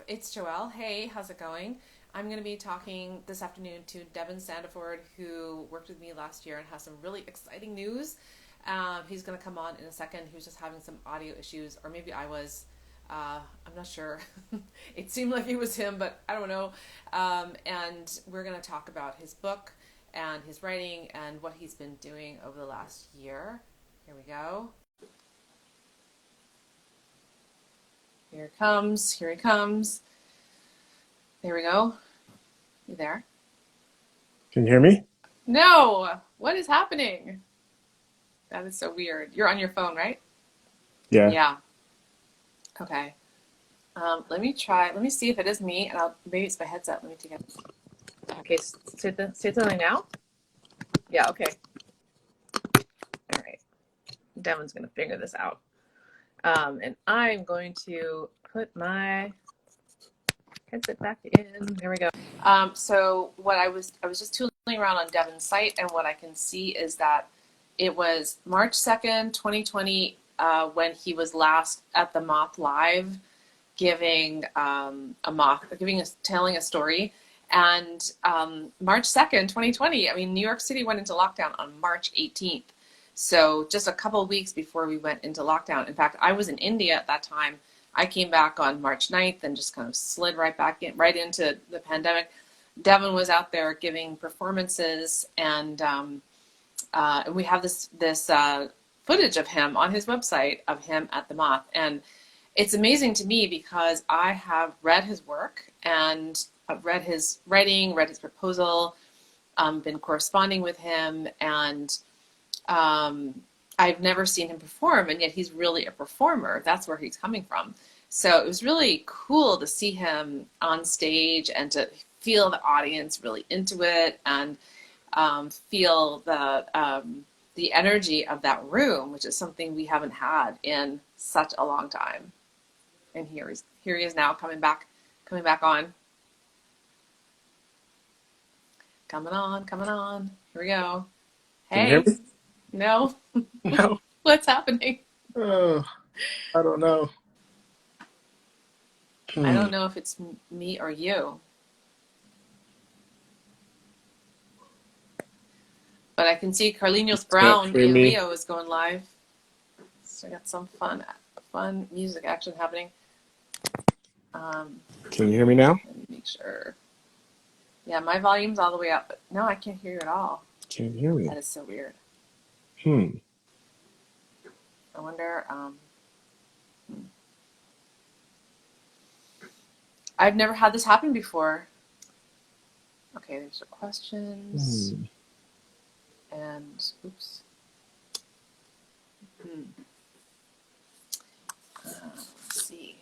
it's Joelle. Hey, how's it going? I'm going to be talking this afternoon to Devan Sandiford, who worked with me last year and has some really exciting news. He's going to come on in a second. He was just having some audio issues, or maybe I was. I'm not sure. It seemed like it was him, but I don't know. And we're going to talk about his book and his writing and what he's been doing over the last year. Here we go. Here it comes. Here he comes. There we go. You there? Can you hear me? No! What is happening? That is so weird. You're on your phone, right? Yeah. Yeah. Okay. Let me try. Let me see if it is me, and maybe it's my headset. Let me take it. Okay, say something now. Yeah. Okay. All right. Devin's gonna figure this out. And I'm going to put my headset back in. There we go. So what I was just tooling around on Devin's site, and what I can see is that it was March 2nd, 2020, when he was last at the Moth Live, telling a story. And March 2nd, 2020, I mean, New York City went into lockdown on March 18th. So just a couple of weeks before we went into lockdown. In fact, I was in India at that time. I came back on March 9th and just kind of slid right into the pandemic. Devin was out there giving performances, and we have this footage of him on his website of him at the Moth. And it's amazing to me because I have read his work, and I've read his writing, read his proposal, been corresponding with him, and I've never seen him perform, and yet he's really a performer. That's where he's coming from. So it was really cool to see him on stage and to feel the audience really into it, and feel the energy of that room, which is something we haven't had in such a long time. And here he is now coming back on. Coming on. Here we go. Can you hear Hey. me? No. No. What's happening? Oh, I don't know. I don't know if it's me or you. But I can see Carlinhos Not Brown hear in me. Rio is going live. So I got some fun music action happening. Can you hear me now? Let me make sure. Yeah, my volume's all the way up, but no, I can't hear you at all. Can't hear me. That is so weird. Hmm. I wonder. I've never had this happen before. Okay, there's your questions. And oops. Let's see.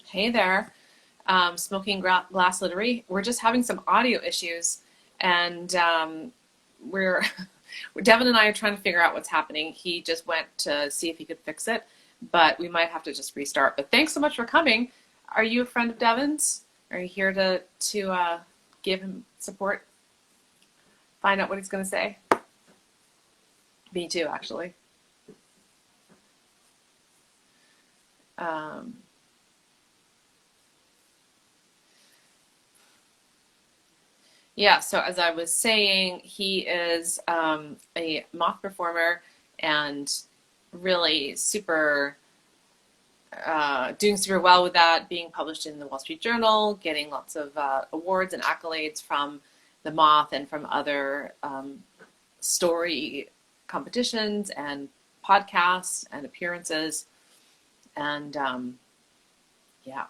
Hey there, Smoking Glass Literary. We're just having some audio issues, and we're Devin and I are trying to figure out what's happening. He just went to see if he could fix it, but we might have to just restart. But thanks so much for coming. Are you a friend of Devin's? Are you here to give him support? Find out what he's going to say? Me too, actually. Yeah, so as I was saying, he is a Moth performer and really doing super well with that, being published in the Wall Street Journal, getting lots of awards and accolades from the Moth and from other story competitions and podcasts and appearances. And yeah,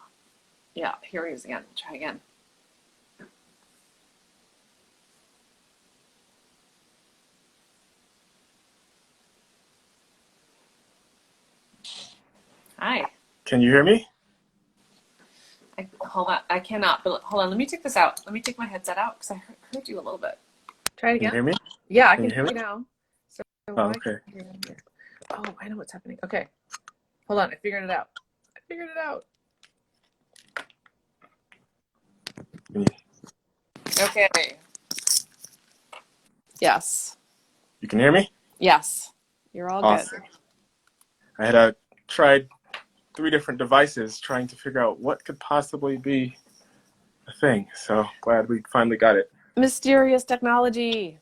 here he is again. Try again. Hi. Can you hear me? Hold on. I cannot, but hold on. Let me take this out. Let me take my headset out because I heard you a little bit. Try it Can you again. hear me? Yeah, I Can can you hear hear me? you now. So Oh, why okay. can't I hear you here? Oh, I know what's happening. Okay. Hold on. I figured it out. Can you- Okay. Yes. You can hear me? Yes. You're all good. Awesome. I had tried 3 different devices trying to figure out what could possibly be a thing. So glad we finally got it. Mysterious technology.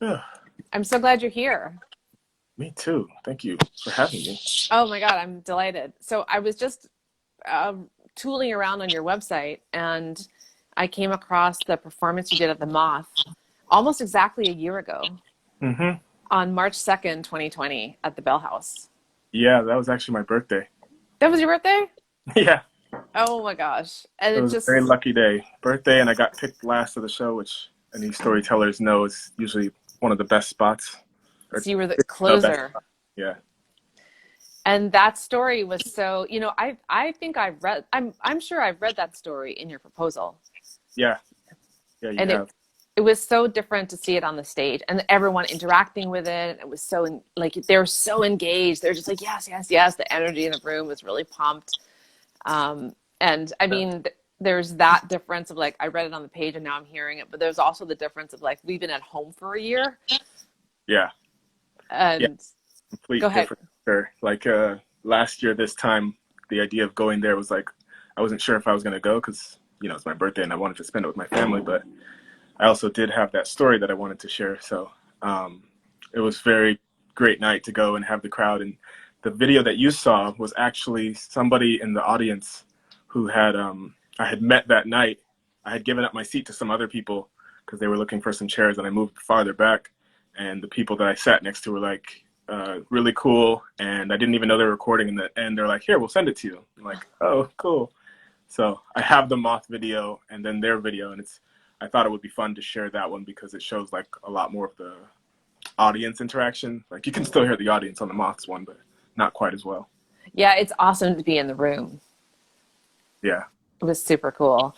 Yeah, I'm so glad you're here. me too. Thank you for having me. Oh my God, I'm delighted. So I was just uh, tooling around on your website and I came across the performance you did at the Moth almost exactly a year ago Mm-hmm. on March 2nd, 2020 at the Bell House. Yeah, that was actually my birthday. That was your birthday? Yeah, Oh my gosh. And it it was a very just, lucky day. Birthday, and I got picked last of the show, which any storytellers know is usually one of the best spots. Or so you were the the best closer. spot. Yeah, And that story was so, I think I've read, I'm sure I've read that story in your proposal. yeah, yeah. You And have. it was so different to see it on the stage and everyone interacting with it. It was so like they were so engaged. They're just like yes, yes, yes. The energy in the room was really pumped. And I mean, there's that difference of like I read it on the page and now I'm hearing it, but there's also the difference of like we've been at home for a year. Yeah, yeah. And go Complete ahead. difference. Sure. Like last year, this time, the idea of going there was like I wasn't sure if I was gonna go because it's my birthday and I wanted to spend it with my family, but I also did have that story that I wanted to share. So um, it was very great night to go and have the crowd. And the video that you saw was actually somebody in the audience who had I had met that night. I had given up my seat to some other people because they were looking for some chairs, and I moved farther back. And the people that I sat next to were like really cool, and I didn't even know they were recording. And they're like, "Here, we'll send it to you." I'm like, "Oh, cool." So I have the Moth video and then their video, and I thought it would be fun to share that one because it shows like a lot more of the audience interaction. Like you can still hear the audience on the Moths one, but not quite as well. Yeah, it's awesome to be in the room. Yeah. It was super cool.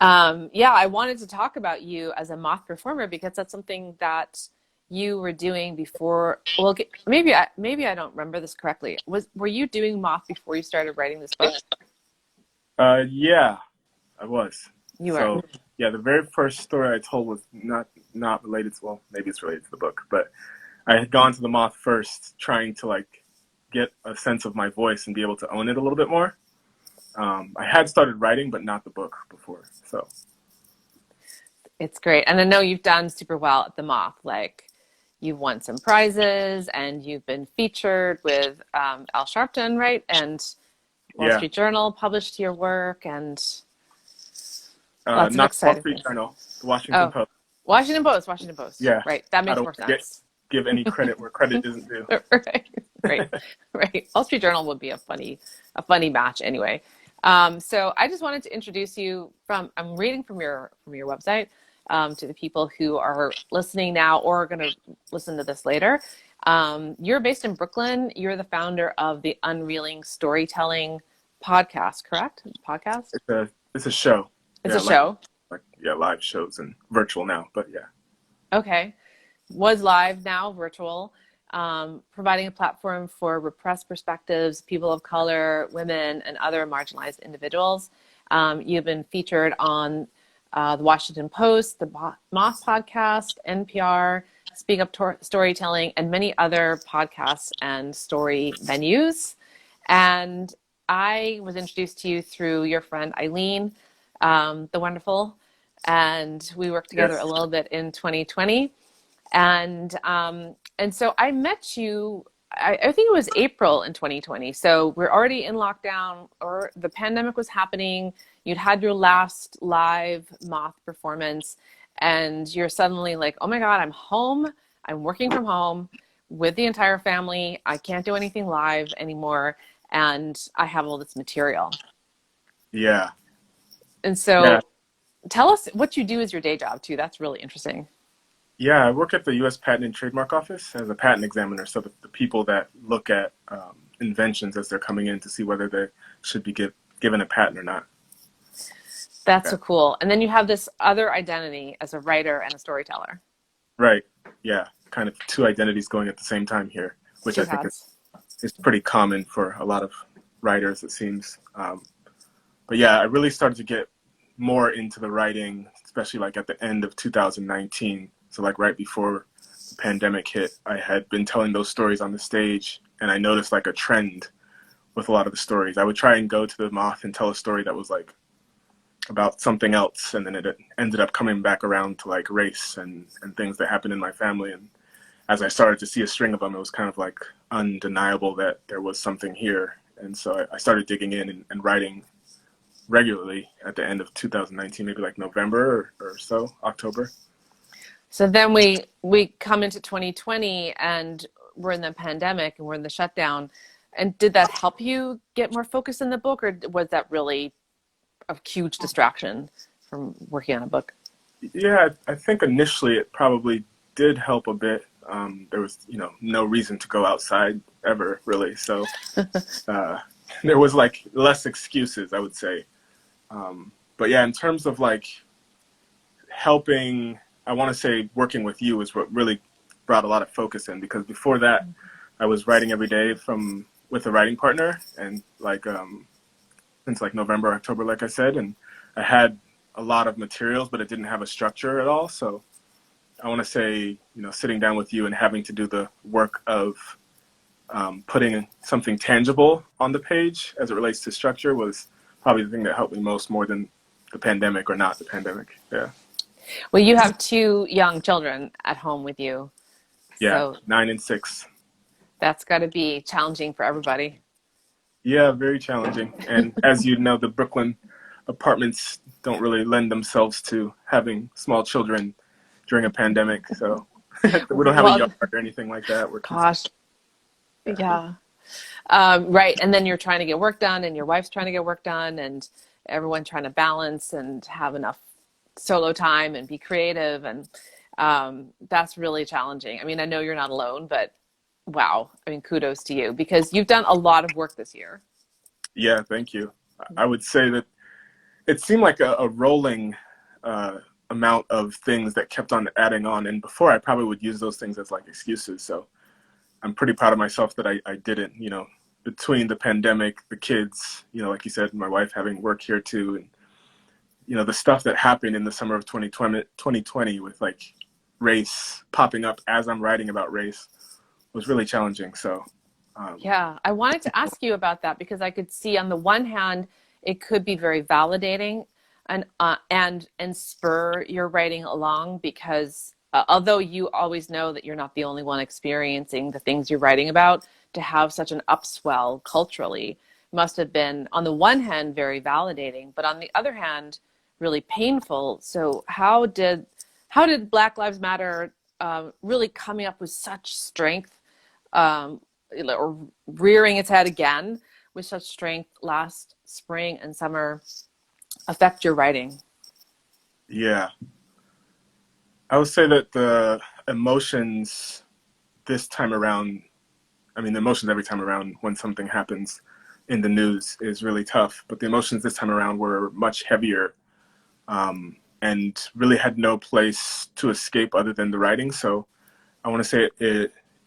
Yeah, I wanted to talk about you as a Moth performer because that's something that you were doing before. Well, maybe I don't remember this correctly. Were you doing Moth before you started writing this book? Yeah, I was. You were. So yeah, the very first story I told was not related to, well, maybe it's related to the book, but I had gone to the Moth first, trying to like get a sense of my voice and be able to own it a little bit more. I had started writing, but not the book before. So It's great. And I know you've done super well at the Moth. Like you've won some prizes and you've been featured with Al Sharpton, right? And Wall yeah, Street Journal published your work and lots of not Wall exciting Street things. Journal, the Washington Oh, Post. Washington Post, Washington Post. Yeah, Right. That I makes don't more get sense. give any credit where credit isn't due. Right. Right. Right. Wall Street Journal would be a funny match anyway. So I just wanted to introduce you I'm reading from your website to the people who are listening now or are going to listen to this later. You're based in Brooklyn. You're the founder of the Unreeling Storytelling podcast, correct? Podcast? It's a show. It's Yeah, a show. yeah, live shows and virtual now, but yeah. Okay. Was live, now virtual, providing a platform for repressed perspectives, people of color, women, and other marginalized individuals. You've been featured on the Washington Post, the Moth podcast, NPR, Speak Up Storytelling, and many other podcasts and story venues. And I was introduced to you through your friend Eileen, the wonderful, and we worked together a Yes. little bit in 2020. And so I met you. I think it was April in 2020. So we're already in lockdown, or the pandemic was happening. You'd had your last live Moth performance, and you're suddenly like, "Oh my God, I'm home. I'm working from home with the entire family. I can't do anything live anymore, and I have all this material." Yeah. And Yeah. so, tell us what you do as your day job too. That's really interesting. Yeah, I work at the U.S. Patent and Trademark Office as a patent examiner. So the people that look at inventions as they're coming in to see whether they should be given a patent or not. That's Yeah. so cool. And then you have this other identity as a writer and a storyteller. Right. Yeah. Kind of two identities going at the same time here, which Two I think hats. is pretty common for a lot of writers, it seems. But yeah, I really started to get more into the writing, especially like at the end of 2019. So like right before the pandemic hit, I had been telling those stories on the stage, and I noticed like a trend with a lot of the stories. I would try and go to the Moth and tell a story that was like about something else, and then it ended up coming back around to like race and things that happened in my family. And as I started to see a string of them, it was kind of like undeniable that there was something here. And so I started digging in and writing regularly at the end of 2019, maybe like November or so, October. So then we come into 2020 and we're in the pandemic and we're in the shutdown. And did that help you get more focus in the book, or was that really a huge distraction from working on a book? Yeah, I think initially it probably did help a bit. There was, no reason to go outside ever, really. So there was like less excuses, I would say. But yeah, in terms of like helping, I want to say working with you is what really brought a lot of focus in, because before that, I was writing every day with a writing partner, and like since like November, October, like I said, and I had a lot of materials, but it didn't have a structure at all. So I want to say, sitting down with you and having to do the work of putting something tangible on the page as it relates to structure was probably the thing that helped me most, more than the pandemic or not the pandemic. Yeah. Well, you have two young children at home with you, Yeah. so 9 and 6. that's got to be challenging for everybody. Yeah. Very challenging. And as you know, the Brooklyn apartments don't really lend themselves to having small children during a pandemic. So we don't have a Well, yard or anything like that. We're gosh, yeah. yeah. Right. And then you're trying to get work done, and your wife's trying to get work done, and everyone's trying to balance and have enough solo time and be creative. And that's really challenging. I mean, I know you're not alone, but wow. I mean, kudos to you, because you've done a lot of work this year. Yeah. Thank you. I would say that it seemed like a rolling amount of things that kept on adding on. And before, I probably would use those things as like excuses. So I'm pretty proud of myself that I didn't, between the pandemic, the kids, like you said, my wife having work here too. And, the stuff that happened in the summer of 2020 with like race popping up as I'm writing about race was really challenging. So, Yeah, I wanted to ask you about that, because I could see on the one hand, it could be very validating and spur your writing along, because although you always know that you're not the only one experiencing the things you're writing about, to have such an upswell culturally must have been, on the one hand, very validating, but on the other hand, really painful. So how did Black Lives Matter really coming up with such strength, um, or rearing its head again with such strength last spring and summer, affect your writing? yeah, I would say that the emotions this time around, I mean, the emotions every time around when something happens in the news is really tough, but the emotions this time around were much heavier, and really had no place to escape other than the writing. So I want to say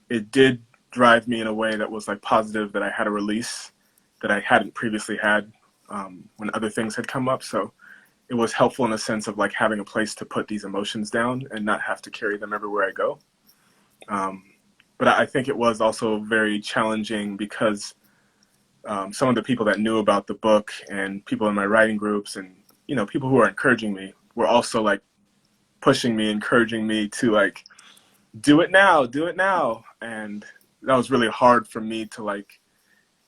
it did drive me in a way that was like positive, that I had a release that I hadn't previously had when other things had come up. So it was helpful in the sense of like having a place to put these emotions down and not have to carry them everywhere I go. But I think it was also very challenging because some of the people that knew about the book and people in my writing groups and, people who were encouraging me were also like pushing me, encouraging me to like, do it now, do it now. And that was really hard for me to like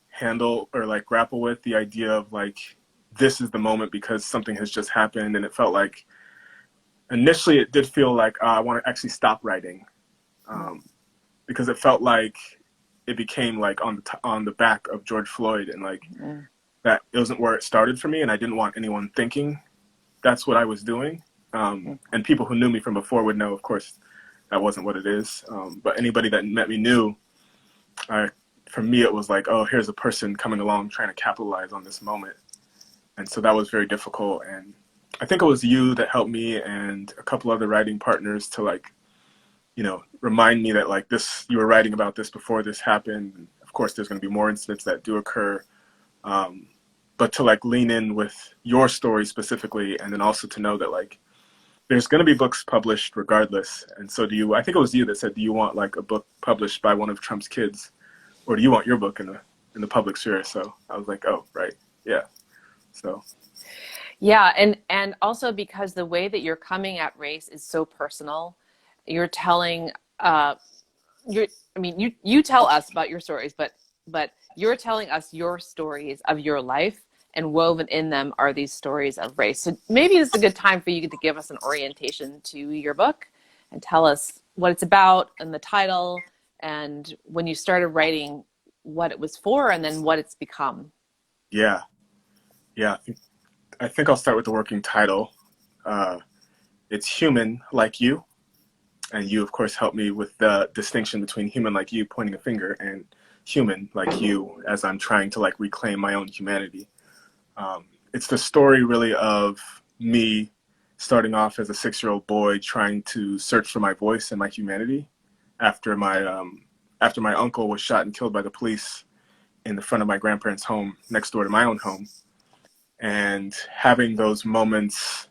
handle or like grapple with the idea of like, this is the moment because something has just happened. And it felt like, initially it did feel like I want to actually stop writing, because it felt like it became like on the back of George Floyd, and like that it wasn't where it started for me, and I didn't want anyone thinking that's what I was doing. And people who knew me from before would know, of course, that wasn't what it is. But anybody that met me knew. For me, it was like, oh, here's a person coming along trying to capitalize on this moment, and so that was very difficult. And I think it was you that helped me and a couple other writing partners to like, remind me that like this, you were writing about this before this happened. And of course, there's going to be more incidents that do occur. But to like lean in with your story specifically, and then also to know that like there's going to be books published regardless. And so do you, I think it was you that said, do you want like a book published by one of Trump's kids, or do you want your book in the public sphere? So I was like, oh, right. Yeah. So, Yeah, and also because the way that you're coming at race is so personal, you're telling you're I mean you tell us about your stories, but you're telling us your stories of your life, and woven in them are these stories of race. So maybe this is a good time for you to give us an orientation to your book and tell us what it's about and the title, and when you started writing, what it was for, and then what it's become. yeah. Yeah. I think I'll start with the working title. Uh, it's Human Like You. And you, of course, helped me with the distinction between human like you, pointing a finger, and human like you, as I'm trying to like reclaim my own humanity. It's the story really of me starting off as a 6-year-old boy trying to search for my voice and my humanity after my uncle was shot and killed by the police in the front of my grandparents' home next door to my own home, and having those moments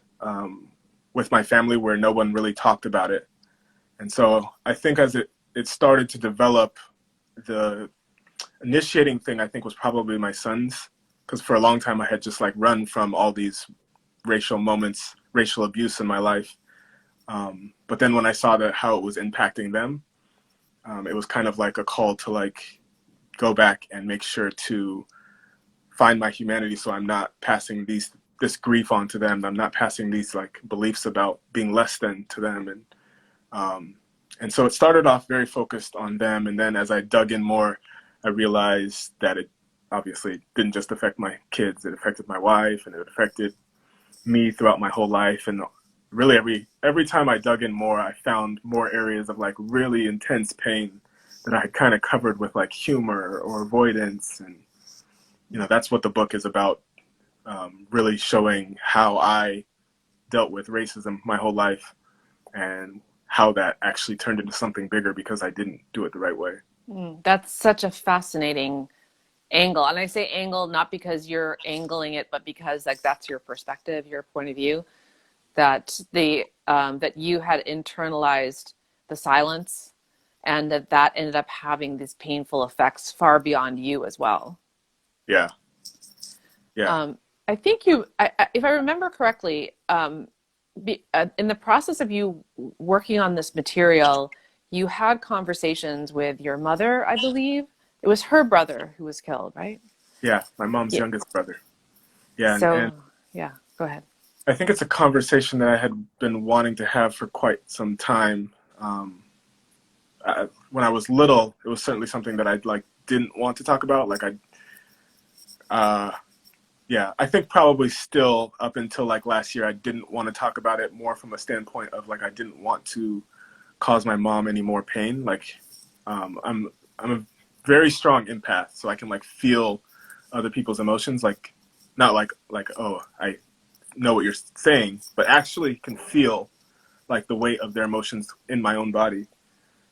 with my family where no one really talked about it. And so I think as it started to develop, the initiating thing I think was probably my sons, because for a long time I had just like run from all these racial moments, racial abuse in my life. But then when I saw that how it was impacting them, it was kind of like a call to like go back and make sure to find my humanity, so I'm not passing this grief on to them. I'm not passing these like beliefs about being less than to them. And so it started off very focused on them. And then as I dug in more, I realized that it obviously didn't just affect my kids. It affected my wife, and it affected me throughout my whole life. And really every time I dug in more, I found more areas of like really intense pain that I had kind of covered with like humor or avoidance. And, that's what the book is about, really showing how I dealt with racism my whole life, and how that actually turned into something bigger because I didn't do it the right way. That's such a fascinating angle. And I say angle not because you're angling it, but because like that's your perspective, your point of view, that that you had internalized the silence, and that ended up having these painful effects far beyond you as well. Yeah. Yeah. I think if I remember correctly, in the process of you working on this material, you had conversations with your mother, I believe. It was her brother who was killed, right? Yeah. My mom's Yeah. youngest brother. Yeah. And So, yeah, go ahead. I think it's a conversation that I had been wanting to have for quite some time. When I was little, it was certainly something that I like didn't want to talk about. Uh, yeah, I think probably still up until like last year, I didn't want to talk about it more from a standpoint of like I didn't want to cause my mom any more pain. Like, I'm a very strong empath, so I can like feel other people's emotions. Like, not like oh, I know what you're saying, but actually can feel like the weight of their emotions in my own body.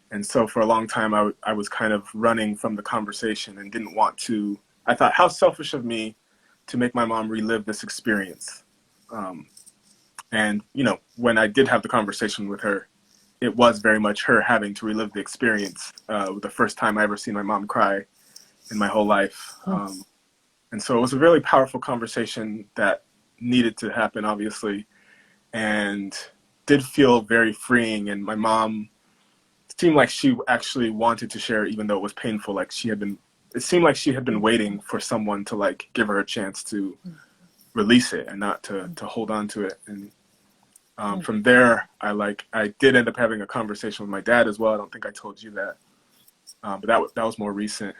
And so for a long time, I was kind of running from the conversation and didn't want to. I thought, how selfish of me to make my mom relive this experience. And, when I did have the conversation with her, it was very much her having to relive the experience. The first time I ever seen my mom cry in my whole life. And so it was a really powerful conversation that needed to happen, obviously, and did feel very freeing. And my mom seemed like she actually wanted to share, even though it was painful. Like it seemed like she had been waiting for someone to like give her a chance to release it and not to hold on to it. And from there, I did end up having a conversation with my dad as well. I don't think I told you that, but that was more recent.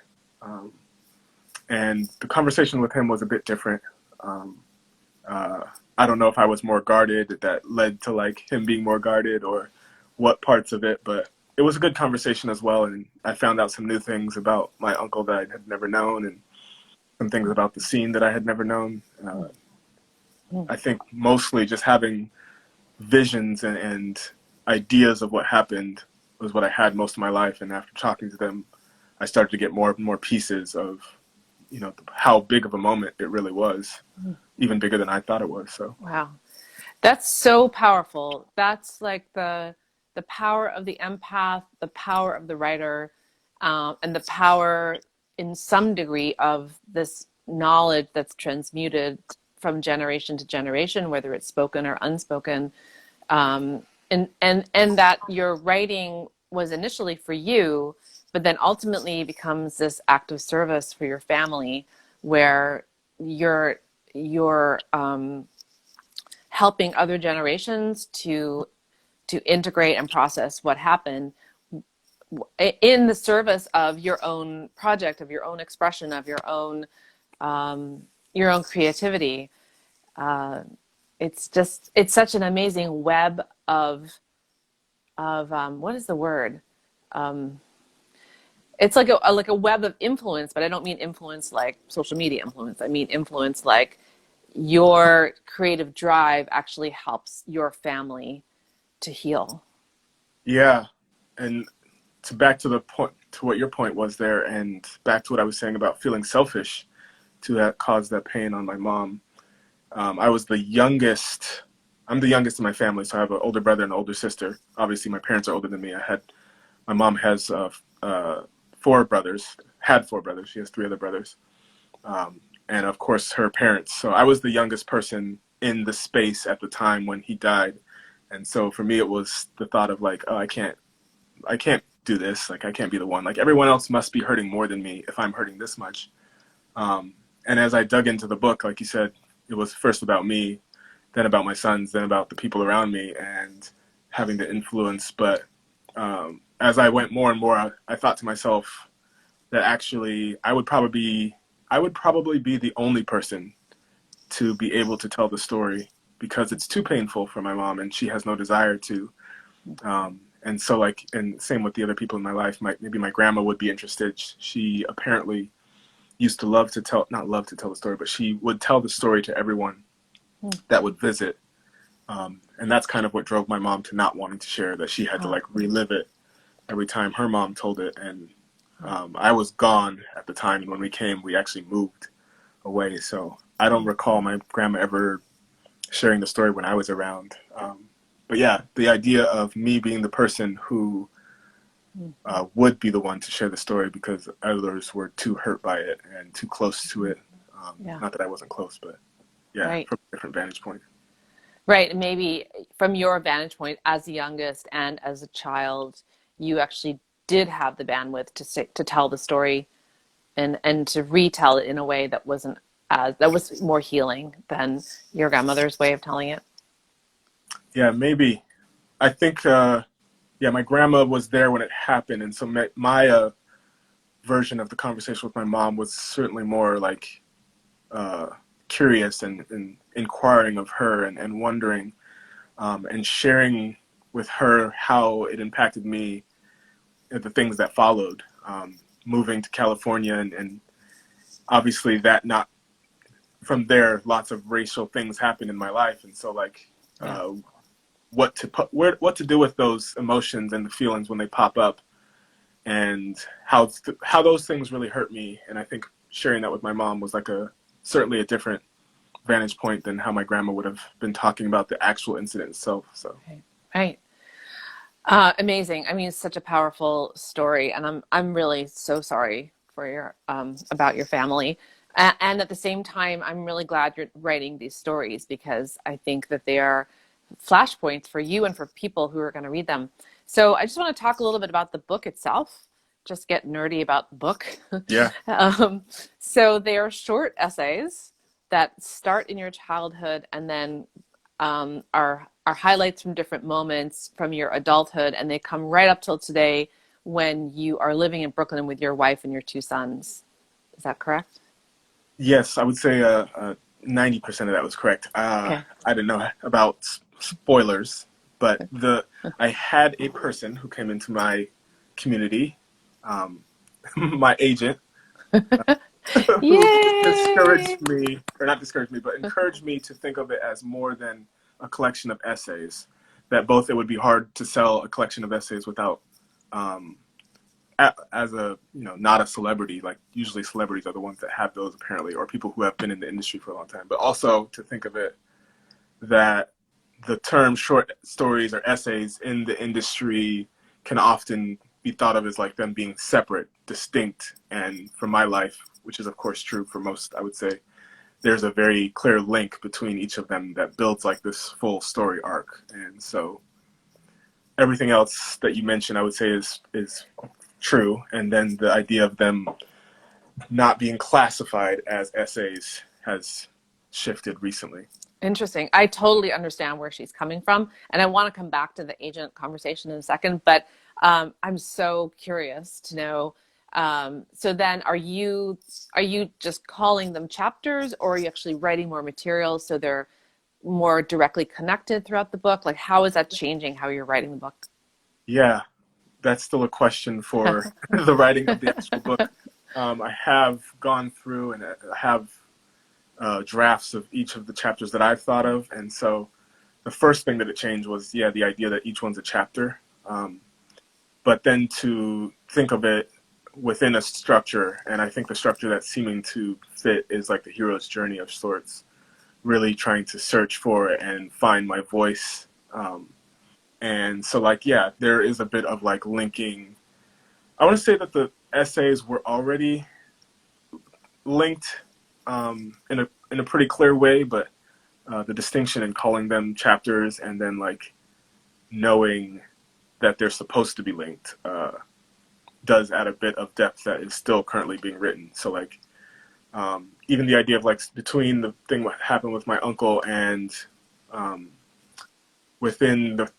And the conversation with him was a bit different. I don't know if I was more guarded that led to like him being more guarded, or what parts of it, but it was a good conversation as well. And I found out some new things about my uncle that I had never known, and some things about the scene that I had never known. I think mostly just having visions and ideas of what happened was what I had most of my life. And after talking to them, I started to get more and more pieces of, how big of a moment it really was, even bigger than I thought it was. So Wow. That's so powerful. That's like the power of the empath, the power of the writer, and the power in some degree of this knowledge that's transmuted from generation to generation, whether it's spoken or unspoken. And that your writing was initially for you, but then ultimately becomes this act of service for your family, where you're helping other generations to integrate and process what happened in the service of your own project, of your own expression, of your own creativity. Uh, it's such an amazing web of what is the word? Um, it's like a web of influence, but I don't mean influence like social media influence. I mean influence like your creative drive actually helps your family to heal. Yeah, and to back to the point, to what your point was there, and back to what I was saying about feeling selfish to that cause that pain on my mom. I was the youngest. I'm the youngest in my family, so I have an older brother and an older sister. Obviously, my parents are older than me. My mom has four brothers. Had four brothers. She has three other brothers, and of course her parents. So I was the youngest person in the space at the time when he died, and so for me it was the thought of like, oh, I can't do this. Like I can't be the one. Like everyone else must be hurting more than me if I'm hurting this much. And as I dug into the book, like you said, it was first about me, then about my sons, then about the people around me, and having the influence. But as I went more and more, I thought to myself that actually I would probably be the only person to be able to tell the story because it's too painful for my mom, and she has no desire to. And so, like, and same with the other people in my life. Maybe my grandma would be interested. She apparently used to love to tell, not love to tell the story, but she would tell the story to everyone that would visit. And that's kind of what drove my mom to not wanting to share, that she had to like relive it every time her mom told it. And I was gone at the time, and when we came, we actually moved away. So I don't recall my grandma ever sharing the story when I was around. But yeah, the idea of me being the person who would be the one to share the story because others were too hurt by it and too close to it. Yeah. Not that I wasn't close, but yeah, Right. from a different vantage point. Right. And maybe from your vantage point as the youngest and as a child, you actually did have the bandwidth to tell the story and to retell it in a way that wasn't that was more healing than your grandmother's way of telling it. Yeah, maybe. I think, yeah, my grandma was there when it happened. And so my version of the conversation with my mom was certainly more like uh, curious and inquiring of her and wondering and sharing with her how it impacted me, the things that followed, moving to California and obviously that not from there, lots of racial things happened in my life. And so like Yeah. what to do with those emotions and the feelings when they pop up and how those things really hurt me. And I think sharing that with my mom was like certainly a different vantage point than how my grandma would have been talking about the actual incident itself. So Right. Right. Amazing. I mean, it's such a powerful story, and I'm really so sorry for your about your family. And at the same time, I'm really glad you're writing these stories because I think that they are flashpoints for you and for people who are going to read them. So I just want to talk a little bit about the book itself. Just get nerdy about the book. yeah, um, so they are short essays that start in your childhood and then are highlights from different moments from your adulthood, and they come right up till today when you are living in Brooklyn with your wife and your two sons. Is that correct? yes, I would say 90% of that was correct. Okay. I didn't know about spoilers, but I had a person who came into my community, um, my agent, who Yay! discouraged me, or not discouraged me, but encouraged me to think of it as more than a collection of essays. That both it would be hard to sell a collection of essays without, um, as a not a celebrity. Like usually celebrities are the ones that have those apparently, or people who have been in the industry for a long time. But also to think of it that the term short stories or essays in the industry can often be thought of as like them being separate, distinct. And for my life, which is of course true for most, I would say, there's a very clear link between each of them that builds like this full story arc. And so everything else that you mentioned, I would say is true. And then the idea of them not being classified as essays has shifted recently. Interesting. I totally understand where she's coming from, and I want to come back to the agent conversation in a second, but I'm so curious to know. So then are you just calling them chapters, or are you actually writing more material so they're more directly connected throughout the book? Like, how is that changing how you're writing the book? Yeah, that's still a question for the writing of the actual book. I have gone through and I have drafts of each of the chapters that I've thought of. And so the first thing that it changed was, yeah, the idea that each one's a chapter. But then to think of it within a structure, and I think the structure that's seeming to fit is like the hero's journey of sorts, really trying to search for it and find my voice. And so like, yeah, there is a bit of like linking. I want to say that the essays were already linked in a pretty clear way, but the distinction in calling them chapters and then like knowing that they're supposed to be linked does add a bit of depth that is still currently being written. So like even the idea of like between the thing what happened with my uncle and within the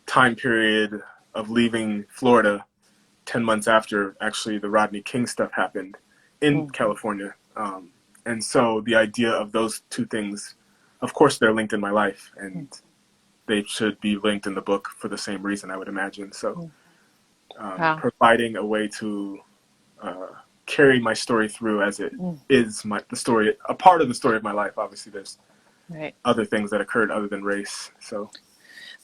time period of leaving Florida 10 months after actually the Rodney King stuff happened in California. And so the idea of those two things, of course, they're linked in my life, and they should be linked in the book for the same reason, I would imagine. So Wow. providing a way to carry my story through as it is the story, a part of the story of my life. Obviously, there's Right. other things that occurred other than race. So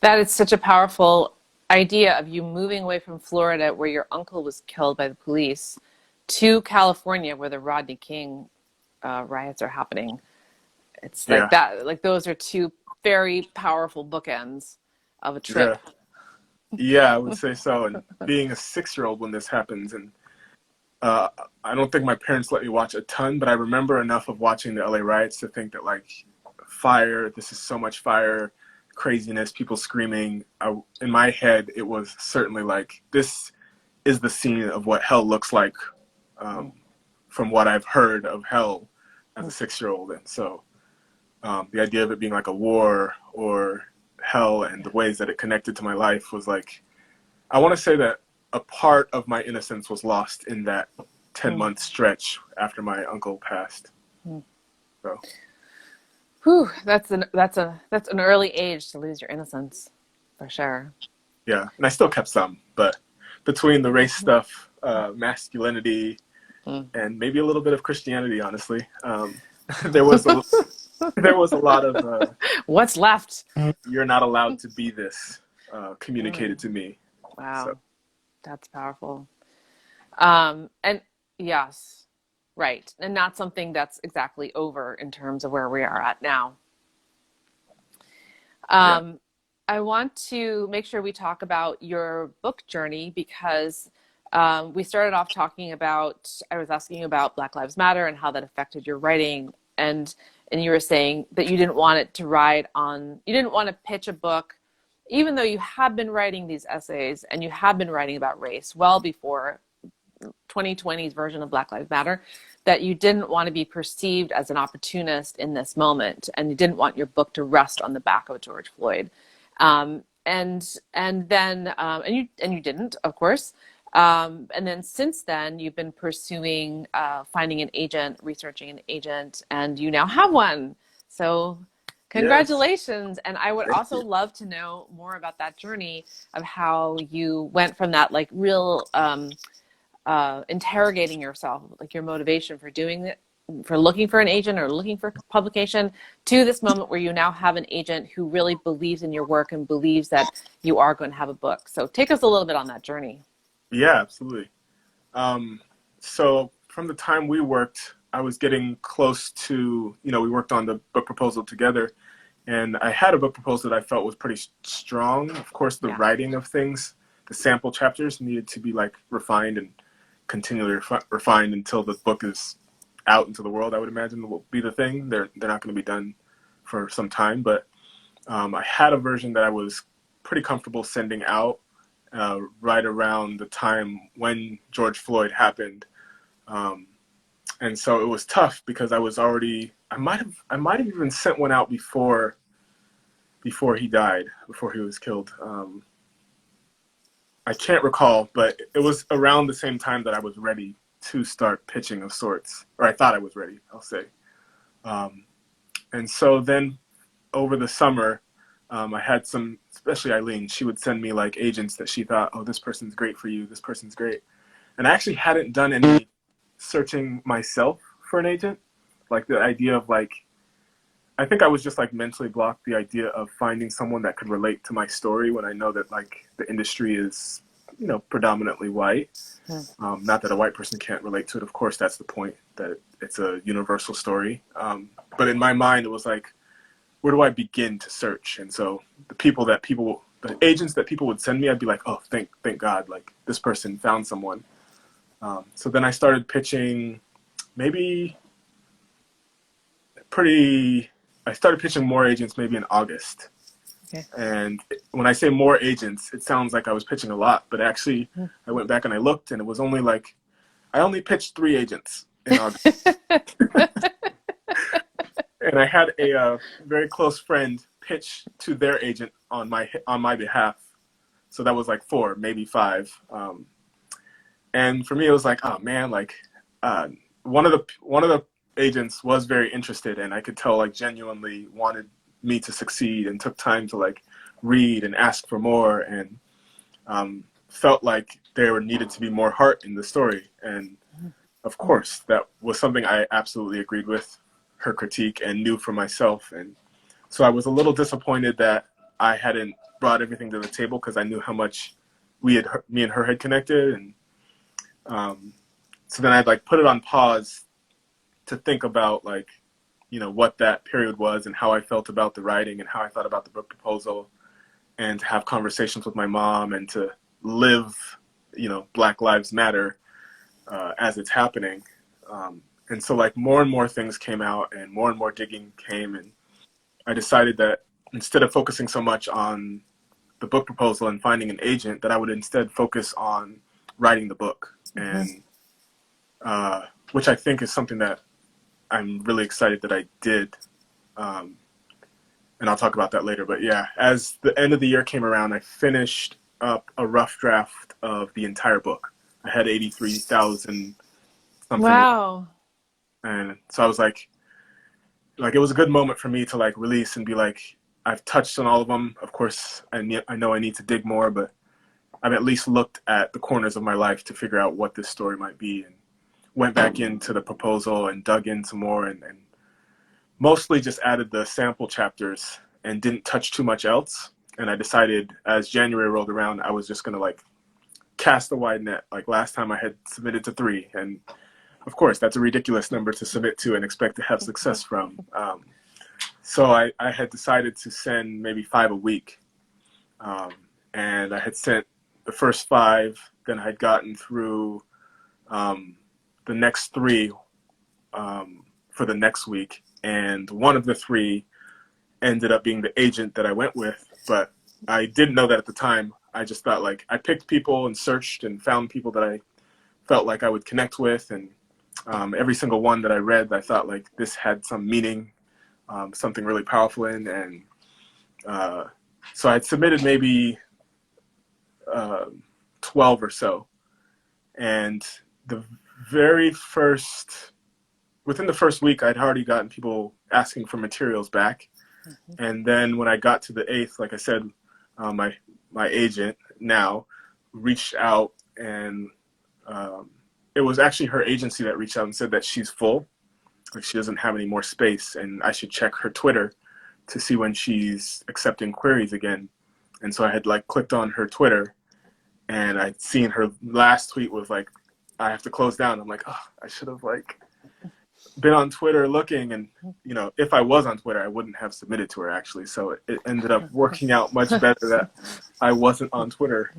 That is such a powerful idea of you moving away from Florida, where your uncle was killed by the police, to California, where the Rodney King riots are happening. It's like yeah, that, like those are two very powerful bookends of a yeah, trip. yeah, I would say so. And being a 6-year-old when this happens, and uh, I don't think my parents let me watch a ton, but I remember enough of watching the LA riots to think that like fire, this is so much fire, craziness, people screaming. In my head, it was certainly like, this is the scene of what hell looks like from what I've heard of hell as a 6-year-old. And so the idea of it being like a war or hell and the ways that it connected to my life was like, I want to say that a part of my innocence was lost in that 10-month stretch after my uncle passed. So Whew, that's an early age to lose your innocence, for sure. yeah, and I still kept some, but between the race stuff, masculinity, Mm. and maybe a little bit of Christianity, honestly, there was a there was a lot of What's left? you're not allowed to be this communicated Mm. to me. So Wow, that's powerful. And yes, right, and not something that's exactly over in terms of where we are at now. yeah, Um, I want to make sure we talk about your book journey because we started off talking about, I was asking about Black Lives Matter and how that affected your writing. And you were saying that you didn't want it to ride on, you didn't want to pitch a book, even though you have been writing these essays and you have been writing about race well before 2020's version of Black Lives Matter, that you didn't want to be perceived as an opportunist in this moment, and you didn't want your book to rest on the back of George Floyd, and then and you didn't, of course. And then since then, you've been pursuing finding an agent, researching an agent, and you now have one. So yes, congratulations. And I would thank also you. love to know more about that journey of how you went from that like real interrogating yourself, like your motivation for doing it, for looking for an agent or looking for publication, to this moment where you now have an agent who really believes in your work and believes that you are going to have a book. So take us a little bit on that journey. Yeah, absolutely. Um, so from the time we worked, I was getting close to, we worked on the book proposal together, And I had a book proposal that I felt was pretty strong. Of course, the Yeah. writing of things, the sample chapters needed to be like refined and continually refined until the book is out into the world. I would imagine will be the thing. They're not going to be done for some time, but I had a version that I was pretty comfortable sending out right around the time when George Floyd happened. And so it was tough because I was already I might have even sent one out before he died, before he was killed. I can't recall, but it was around the same time that I was ready to start pitching of sorts, or I thought I was ready, I'll say. Um, and so then over the summer, I had some, especially Eileen, she would send me like agents that she thought, oh, this person's great for you, this person's great. And I actually hadn't done any searching myself for an agent. Like the idea of like, I think I was just like mentally blocked the idea of finding someone that could relate to my story when I know that like the industry is, predominantly white. Not that a white person can't relate to it. Of course, that's the point, that it's a universal story. But in my mind, it was like, where do I begin to search? And so the agents that people would send me, I'd be like, oh, thank God, like this person found someone. So then I started pitching maybe I started pitching more agents maybe in August. Okay. And when I say more agents, it sounds like I was pitching a lot, but actually I went back and I looked and it was only like, I only pitched 3 agents in August. And I had a very close friend pitch to their agent on my behalf. So that was like 4, maybe 5. And for me, it was like, oh man, like one of the agents was very interested, and I could tell like genuinely wanted me to succeed and took time to like read and ask for more, and felt like there needed to be more heart in the story. And of course, that was something I absolutely agreed with her critique and knew for myself. And so I was a little disappointed that I hadn't brought everything to the table, because I knew how much me and her had connected. And so then I'd like put it on pause to think about like, what that period was and how I felt about the writing and how I thought about the book proposal, and to have conversations with my mom and to live, Black Lives Matter as it's happening. And so like more and more things came out and more digging came, and I decided that instead of focusing so much on the book proposal and finding an agent, that I would instead focus on writing the book. And which I think is something that I'm really excited that I did. And I'll talk about that later. But yeah, as the end of the year came around, I finished up a rough draft of the entire book. I had 83,000 something. Wow. And so I was like it was a good moment for me to like release and be like, I've touched on all of them. Of course, I know I need to dig more, but I've at least looked at the corners of my life to figure out what this story might be, and went back into the proposal and dug in some more, and mostly just added the sample chapters and didn't touch too much else. And I decided as January rolled around, I was just going to like cast a wide net. Like last time I had submitted to 3, and of course that's a ridiculous number to submit to and expect to have success from. So I had decided to send maybe 5 a week. And I had sent the first 5, then I had gotten through the next 3 for the next week. And one of the 3 ended up being the agent that I went with, but I didn't know that at the time. I just thought like I picked people and searched and found people that I felt like I would connect with. And every single one that I read, I thought like this had some meaning, something really powerful in. And so I had submitted maybe 12 or so. And within the first week, I'd already gotten people asking for materials back. And then when I got to the 8th, like I said, my agent now reached out, and it was actually her agency that reached out and said that she's full, like she doesn't have any more space, and I should check her Twitter to see when she's accepting queries again. And so I had like clicked on her Twitter, and I'd seen her last tweet was like, I have to close down. I'm like, oh, I should have like been on Twitter looking, and if I was on Twitter, I wouldn't have submitted to her actually. So it ended up working out much better that I wasn't on Twitter,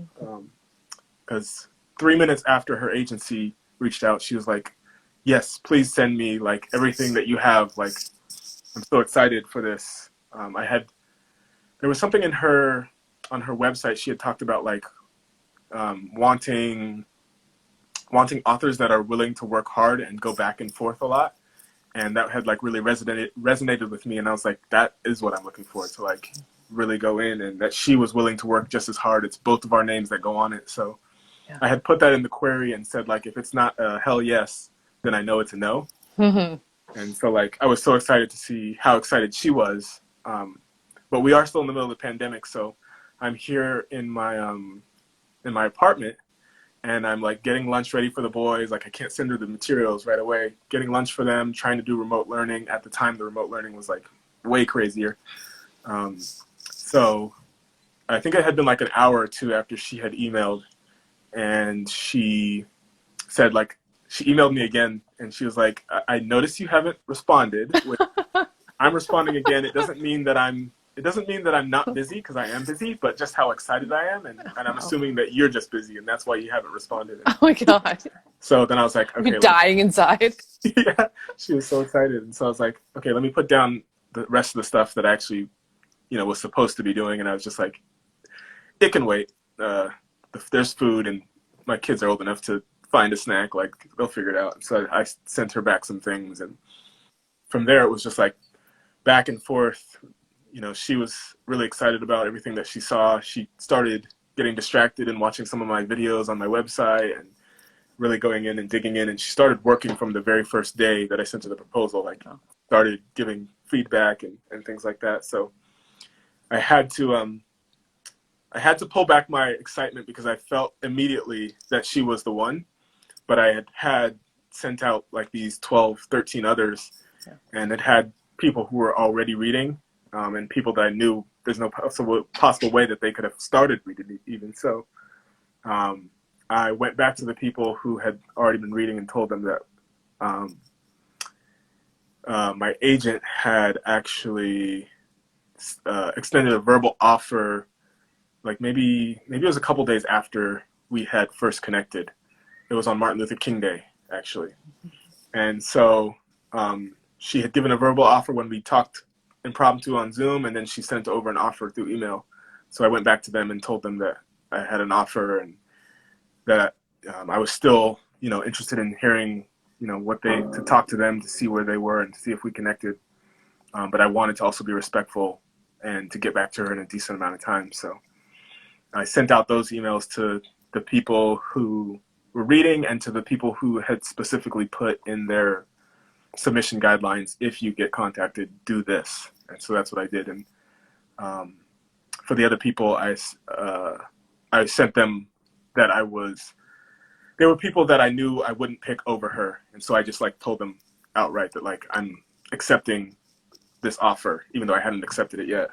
because 3 minutes after her agency reached out, she was like, "Yes, please send me like everything that you have. Like, I'm so excited for this." There was something on her website. She had talked about like wanting authors that are willing to work hard and go back and forth a lot. And that had like really resonated with me. And I was like, that is what I'm looking for, to like really go in, and that she was willing to work just as hard. It's both of our names that go on it. So Yeah. I had put that in the query and said, like, if it's not a hell yes, then I know it's a no. And so like, I was so excited to see how excited she was. But we are still in the middle of the pandemic. So I'm here in my apartment, and I'm like getting lunch ready for the boys. Like, I can't send her the materials right away. Getting lunch for them, trying to do remote learning. At the time, the remote learning was like way crazier. So I think it had been like an hour or two after she had emailed, and she said like, she emailed me again, and she was like, I noticed you haven't responded. I'm responding again. It doesn't mean that I'm not busy, because I am busy, but just how excited I am, and I'm assuming that you're just busy, and that's why you haven't responded. Oh my God. So then I was like, okay. You're dying inside. Yeah, she was so excited. And so I was like, okay, let me put down the rest of the stuff that I actually, was supposed to be doing. And I was just like, it can wait. There's food, and my kids are old enough to find a snack. Like, they'll figure it out. So I sent her back some things. And from there, it was just like back and forth. She was really excited about everything that she saw. She started getting distracted and watching some of my videos on my website, and really going in and digging in. And she started working from the very first day that I sent her the proposal, like started giving feedback and things like that. So I had to pull back my excitement, because I felt immediately that she was the one, but I had sent out like these 12, 13 others, and it had people who were already reading, and people that I knew there's no possible way that they could have started reading even. So I went back to the people who had already been reading and told them that my agent had actually extended a verbal offer, like maybe it was a couple days after we had first connected. It was on Martin Luther King Day, actually. And so she had given a verbal offer when we talked impromptu on Zoom, and then she sent over an offer through email. So I went back to them and told them that I had an offer, and that I was still, interested in hearing, to talk to them, to see where they were and to see if we connected. But I wanted to also be respectful and to get back to her in a decent amount of time. So I sent out those emails to the people who were reading, and to the people who had specifically put in their submission guidelines, if you get contacted, do this. And so that's what I did. And for the other people, I sent them that they were people that I knew I wouldn't pick over her. And so I just like told them outright that like, I'm accepting this offer, even though I hadn't accepted it yet.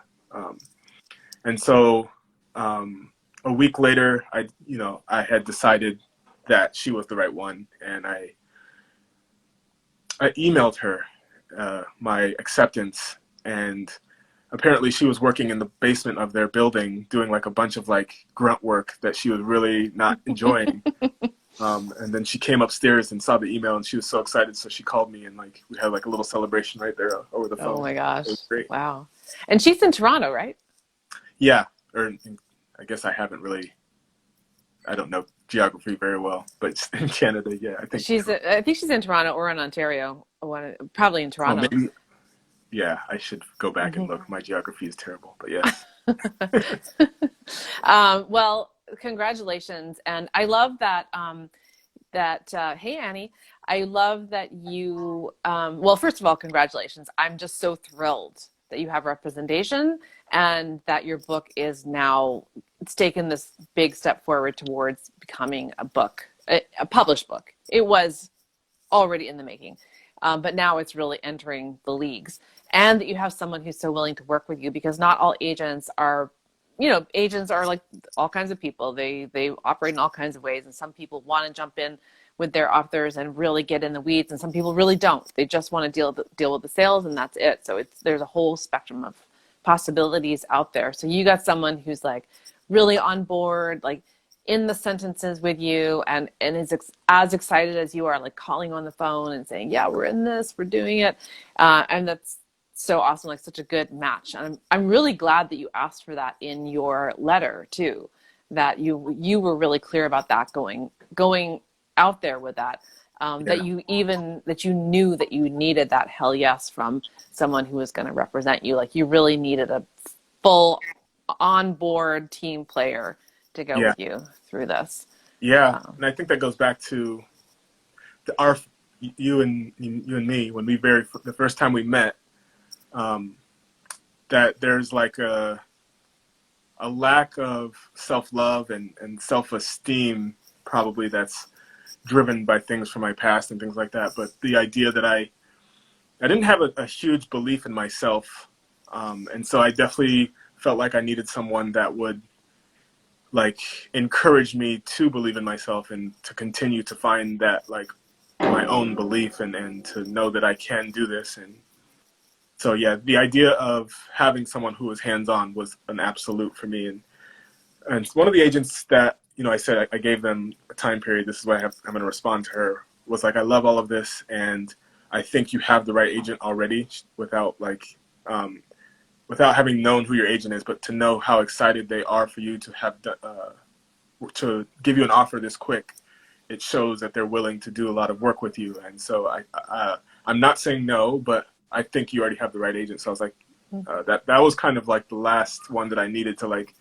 And so a week later, I had decided that she was the right one. And I emailed her my acceptance, and apparently she was working in the basement of their building doing like a bunch of like grunt work that she was really not enjoying. And then she came upstairs and saw the email, and she was so excited. So she called me, and like we had like a little celebration right there over the phone. Oh my gosh. It was great. Wow. And she's in Toronto, right? Yeah. Or I guess I don't know geography very well, but in Canada, yeah, I think she's in Toronto or in Ontario. Probably in Toronto. Maybe, yeah, I should go back and look. My geography is terrible, but yes. Well, congratulations. And I love that, hey, Annie, I love that you, well, first of all, congratulations. I'm just so thrilled that you have representation, and that your book is now, it's taken this big step forward towards becoming a book, a published book. It was already in the making, but now it's really entering the leagues. And that you have someone who's so willing to work with you, because not all agents are, agents are like all kinds of people. They operate in all kinds of ways, and some people want to jump in with their authors and really get in the weeds. And some people really don't. They just want to deal with the sales, and that's it. So there's a whole spectrum of possibilities out there. So you got someone who's like really on board, like in the sentences with you, and is as excited as you are, like calling on the phone and saying, yeah, we're in this, we're doing it. And that's so awesome, like such a good match. And I'm really glad that you asked for that in your letter too, that you were really clear about that going out there with that. That you knew that you needed that hell yes from someone who was going to represent you. Like you really needed a full on board team player to go with you through this. Yeah. And I think that goes back to you and me, when the first time we met, that there's like a lack of self-love and self-esteem probably that's driven by things from my past and things like that. But the idea that I didn't have a huge belief in myself. And so I definitely felt like I needed someone that would like encourage me to believe in myself and to continue to find that like my own belief and to know that I can do this. And so, yeah, the idea of having someone who was hands-on was an absolute for me. And one of the agents that, I said I gave them a time period, this is why I'm going to respond to her, was like, I love all of this, and I think you have the right agent already, without having known who your agent is, but to know how excited they are for you to have to give you an offer this quick, it shows that they're willing to do a lot of work with you. And so I'm not saying no, but I think you already have the right agent. So I was like, that was kind of like the last one that I needed to, like,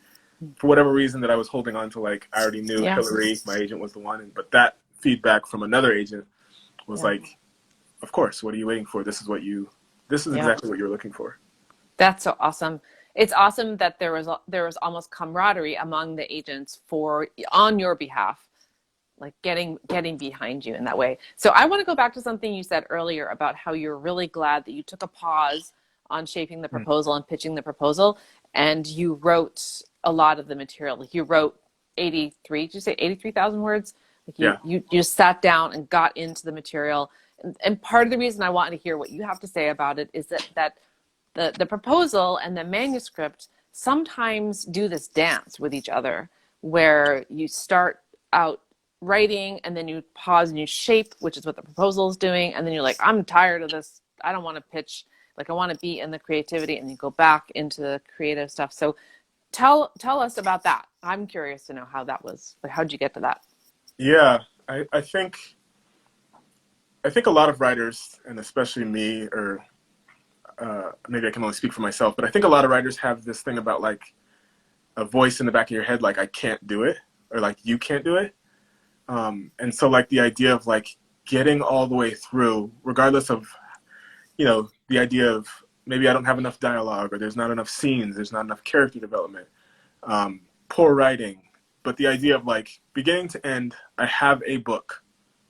for whatever reason that I was holding on to, like, I already knew Hillary, my agent, was the one. But that feedback from another agent was like, of course, what are you waiting for? This is exactly what you're looking for. That's so awesome. It's awesome that there was almost camaraderie among the agents on your behalf, like getting behind you in that way. So I want to go back to something you said earlier about how you're really glad that you took a pause on shaping the proposal and pitching the proposal, and you wrote a lot of the material. Like you wrote 83, did you say 83,000 words? Like you just sat down and got into the material. And part of the reason I want to hear what you have to say about it is that the proposal and the manuscript sometimes do this dance with each other, where you start out writing and then you pause and you shape, which is what the proposal is doing, and then you're like, I'm tired of this, I don't want to pitch, like I want to be in the creativity, and you go back into the creative stuff. So tell us about that. I'm curious to know how that was. Like, how'd you get to that? Yeah, I think a lot of writers, and especially me, or maybe I can only speak for myself, but I think a lot of writers have this thing about like a voice in the back of your head, like, I can't do it, or like, you can't do it. And so like the idea of like getting all the way through, regardless of, the idea of maybe I don't have enough dialogue, or there's not enough scenes, there's not enough character development, poor writing. But the idea of like beginning to end, I have a book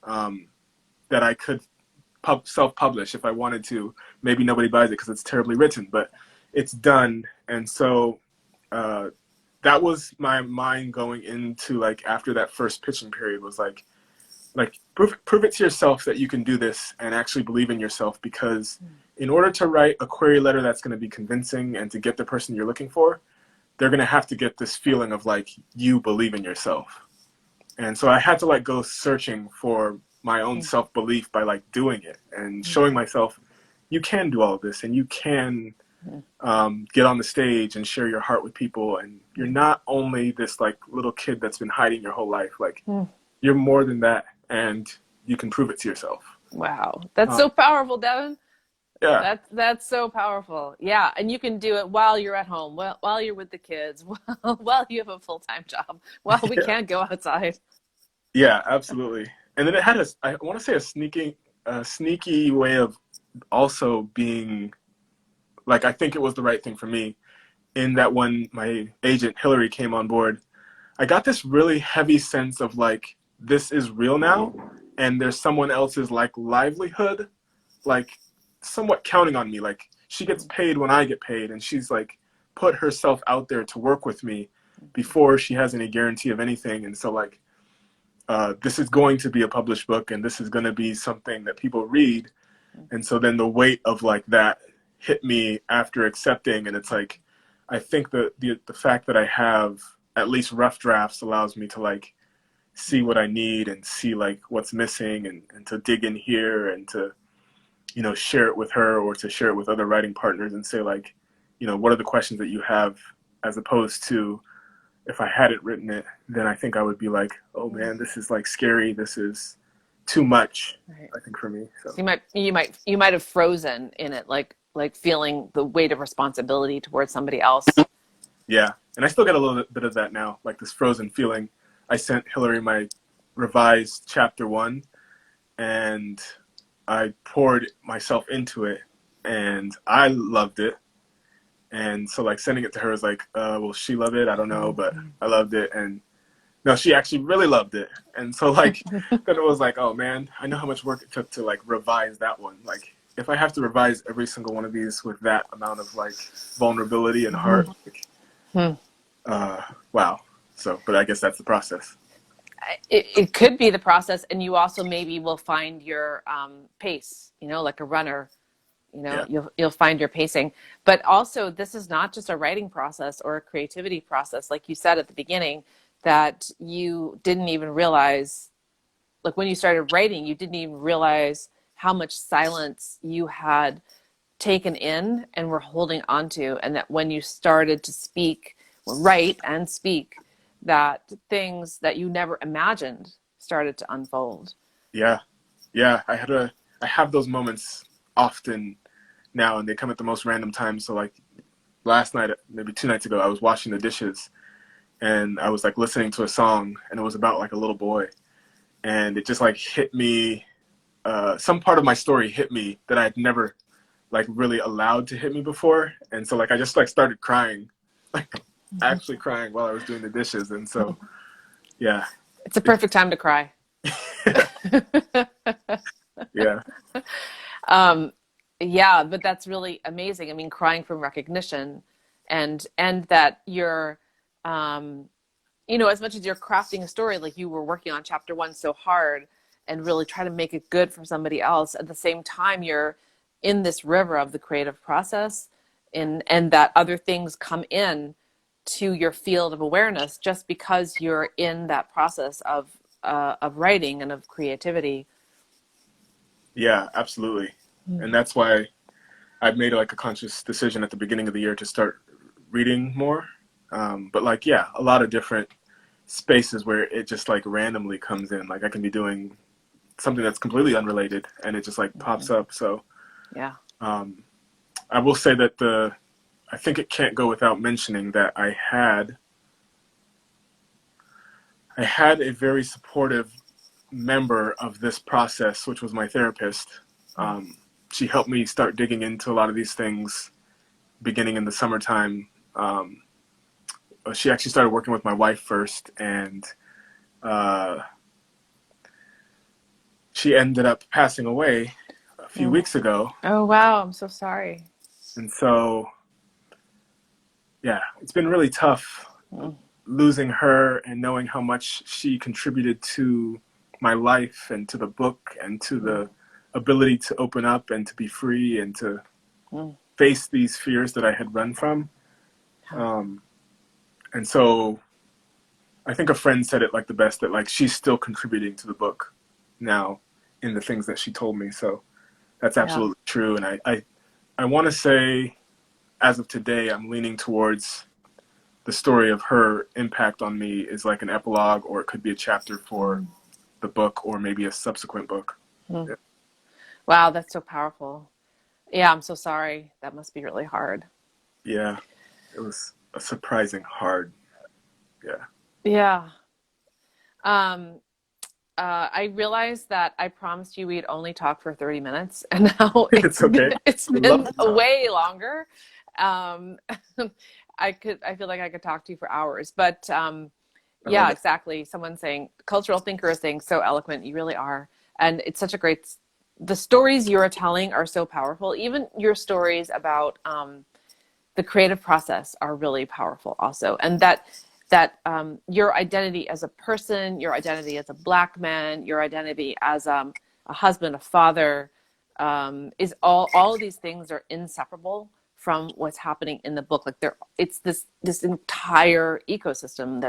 that I could self-publish if I wanted to. Maybe nobody buys it because it's terribly written, but it's done. And so that was my mind going into, like, after that first pitching period, was like prove it to yourself that you can do this and actually believe in yourself, because in order to write a query letter that's going to be convincing and to get the person you're looking for, they're going to have to get this feeling of like you believe in yourself. And so I had to like go searching for my own self-belief by like doing it and showing myself you can do all of this, and you can get on the stage and share your heart with people, and you're not only this like little kid that's been hiding your whole life. Like you're more than that, and you can prove it to yourself. Wow, that's so powerful, Devan. Yeah, that's so powerful. Yeah, and you can do it while you're at home, while you're with the kids, while you have a full-time job, while we can't go outside. Yeah, absolutely. And then it had I want to say a sneaky way of also being like, I think it was the right thing for me, in that when my agent Hillary came on board, I got this really heavy sense of like, this is real now, and there's someone else's like livelihood, like somewhat counting on me. Like she gets paid when I get paid, and she's like put herself out there to work with me before she has any guarantee of anything. And so like this is going to be a published book and this is going to be something that people read. And so then the weight of like that hit me after accepting. And it's like, I think the fact that I have at least rough drafts allows me to like see what I need and see like what's missing, and to dig in here and to, you know, share it with her or to share it with other writing partners and say like, you know, what are the questions that you have, as opposed to if I hadn't written it, then I think I would be like, oh man, this is like scary. This is too much, Right. I think, for me. So You might have frozen in it, like feeling the weight of responsibility towards somebody else. yeah. And I still get a little bit of that now, like this frozen feeling. I sent Hillary my revised chapter 1 and I poured myself into it and I loved it. And so like sending it to her was like, will she love it? I don't know, but I loved it. And no, she actually really loved it. And so like, then it was like, oh man, I know how much work it took to like revise that one. Like if I have to revise every single one of these with that amount of like vulnerability and heart, like, wow. So, but I guess that's the process. It could be the process, and you also maybe will find your pace, you know, like a runner, you know, Yeah. you'll find your pacing. But also, this is not just a writing process or a creativity process, like you said at the beginning, that you didn't even realize, like when you started writing, you didn't even realize how much silence you had taken in and were holding onto, and that when you started to speak, write and speak, that things that you never imagined started to unfold. Yeah. Yeah. I have those moments often now, and they come at the most random times. So like last night, maybe 2 nights ago, I was washing the dishes and I was like listening to a song and it was about like a little boy, and it just like hit me. Some part of my story hit me that I had never like really allowed to hit me before. And so like, I just like started crying, like actually crying while I was doing the dishes. And so, yeah. It's a perfect time to cry. Yeah. um, yeah, but that's really amazing. I mean, crying from recognition, and that you're, um, you know, as much as you're crafting a story, like you were working on chapter 1 so hard and really try to make it good for somebody else. At the same time, you're in this river of the creative process, and that other things come in to your field of awareness just because you're in that process of writing and of creativity. Yeah, absolutely. And that's why I've made like a conscious decision at the beginning of the year to start reading more. But like, yeah, a lot of different spaces where it just like randomly comes in. Like I can be doing something that's completely unrelated and it just like pops up. So Yeah. I will say that I think it can't go without mentioning that I had a very supportive member of this process, which was my therapist. She helped me start digging into a lot of these things beginning in the summertime. She actually started working with my wife first, and she ended up passing away a few weeks ago. Oh, wow. I'm so sorry. And so, yeah, it's been really tough losing her and knowing how much she contributed to my life and to the book and to the ability to open up and to be free and to face these fears that I had run from. And so I think a friend said it like the best, that like she's still contributing to the book now in the things that she told me. So that's absolutely true. And I want to say, as of today, I'm leaning towards the story of her impact on me is like an epilogue, or it could be a chapter for the book, or maybe a subsequent book. Yeah. Wow, that's so powerful. Yeah, I'm so sorry. That must be really hard. Yeah, it was a surprising hard. Yeah. Yeah. Um, I realized that I promised you we'd only talk for 30 minutes, and now It's okay. it's I love been to talk. way longer. Um, I feel like I could talk to you for hours, but I yeah, love it. exactly. Someone saying, cultural thinker is saying, so eloquent. You really are. And it's such a great, the stories you're telling are so powerful. Even your stories about the creative process are really powerful also. And that your identity as a person, your identity as a Black man, your identity as a husband, a father, is all of these things are inseparable from what's happening in the book. Like it's this entire ecosystem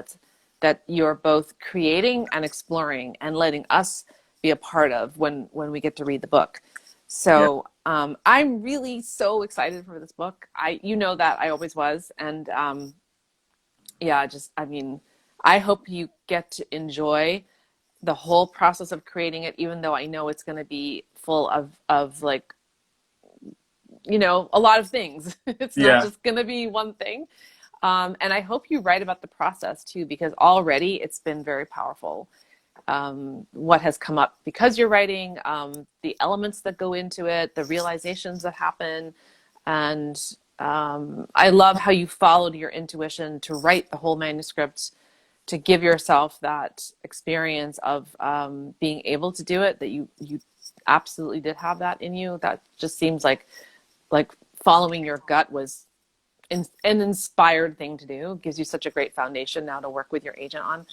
that you're both creating and exploring and letting us be a part of when we get to read the book. So I'm really so excited for this book. You know that I always was, and I hope you get to enjoy the whole process of creating it, even though I know it's going to be full of like, a lot of things. It's not just going to be one thing. And I hope you write about the process too, because already it's been very powerful. What has come up because you're writing, the elements that go into it, the realizations that happen. And I love how you followed your intuition to write the whole manuscript, to give yourself that experience of being able to do it, that you absolutely did have that in you. That just seems like following your gut was an inspired thing to do. It gives you such a great foundation now to work with your agent on.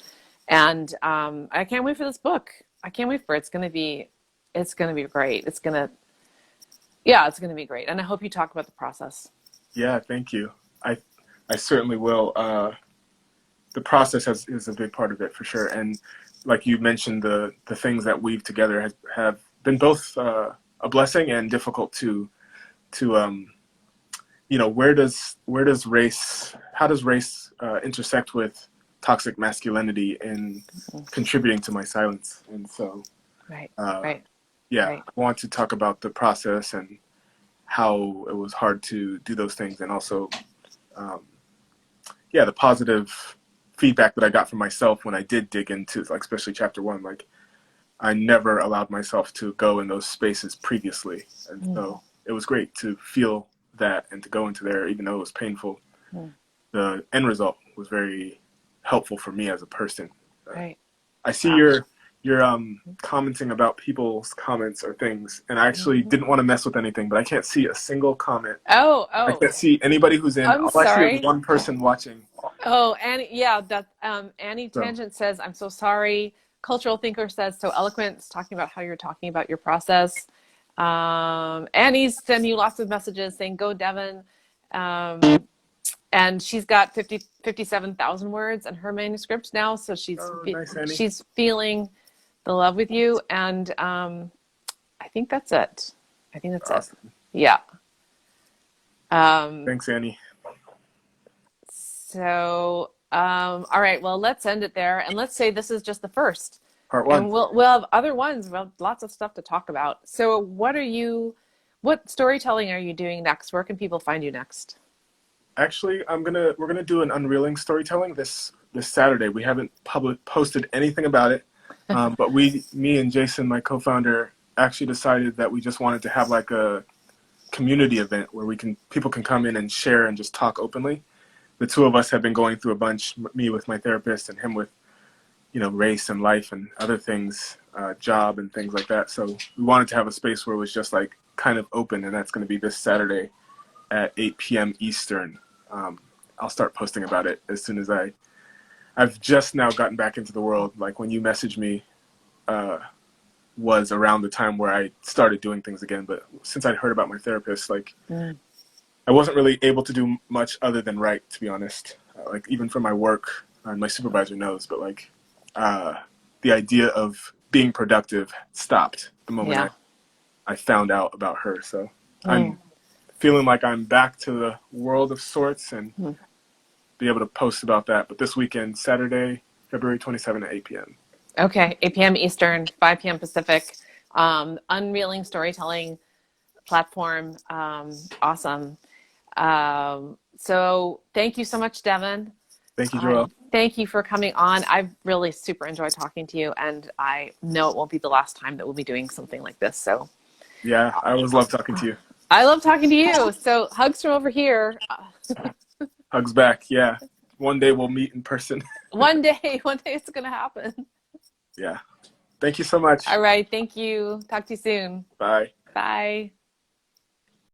And I can't wait for this book. I can't wait for it. It's going to be great. It's going to be great. And I hope you talk about the process. Yeah, thank you. I certainly will. The process is a big part of it for sure. And like you mentioned, the things that weave together have been both a blessing and difficult to how does race intersect with toxic masculinity in contributing to my silence? And so, right. I want to talk about the process and how it was hard to do those things, and also, the positive feedback that I got from myself when I did dig into, like, especially chapter 1. Like, I never allowed myself to go in those spaces previously, and so it was great to feel that and to go into there, even though it was painful. The end result was very helpful for me as a person. Right. I see you're commenting about people's comments or things, and I actually didn't want to mess with anything, but I can't see a single comment. I can't see anybody who's in. I'm All sorry. I see is one person watching. Oh, Annie, Annie Tangent says, "I'm so sorry." Cultural Thinker says, "So eloquent." It's talking about how you're talking about your process. Annie's sending you lots of messages saying, "Go, Devan." And she's got 57,000 words in her manuscript now. So she's feeling the love with you. And I think that's it. Awesome. It. Yeah. Thanks, Annie. So, all right, well, let's end it there. And let's say this is just the first. Part 1. And we'll have other ones. We'll have lots of stuff to talk about. So what storytelling are you doing next? Where can people find you next? Actually, we're gonna do an unreeling storytelling this Saturday. We haven't posted anything about it, but me and Jason, my co-founder, actually decided that we just wanted to have like a community event where people can come in and share and just talk openly. The two of us have been going through a bunch, me with my therapist and him with, race and life and other things, job and things like that. So we wanted to have a space where it was just like kind of open, and that's going to be this Saturday at 8 p.m. Eastern. I'll start posting about it as soon as I've just now gotten back into the world. Like when you messaged me, was around the time where I started doing things again. But since I'd heard about my therapist, I wasn't really able to do much other than write, to be honest. Like even for my work, and my supervisor knows, but like the idea of being productive stopped the moment I found out about her. So I'm feeling like I'm back to the world of sorts and be able to post about that. But this weekend, Saturday, February 27 at 8 p.m. Okay, 8 p.m. Eastern, 5 p.m. Pacific. Unreeling storytelling platform. Awesome. So thank you so much, Devan. Thank you, Joelle. Thank you for coming on. I've really super enjoyed talking to you, and I know it won't be the last time that we'll be doing something like this. So yeah, I always love talking to you. I love talking to you. So hugs from over here. Hugs back. Yeah. One day we'll meet in person. One day it's going to happen. Yeah. Thank you so much. All right. Thank you. Talk to you soon. Bye. Bye.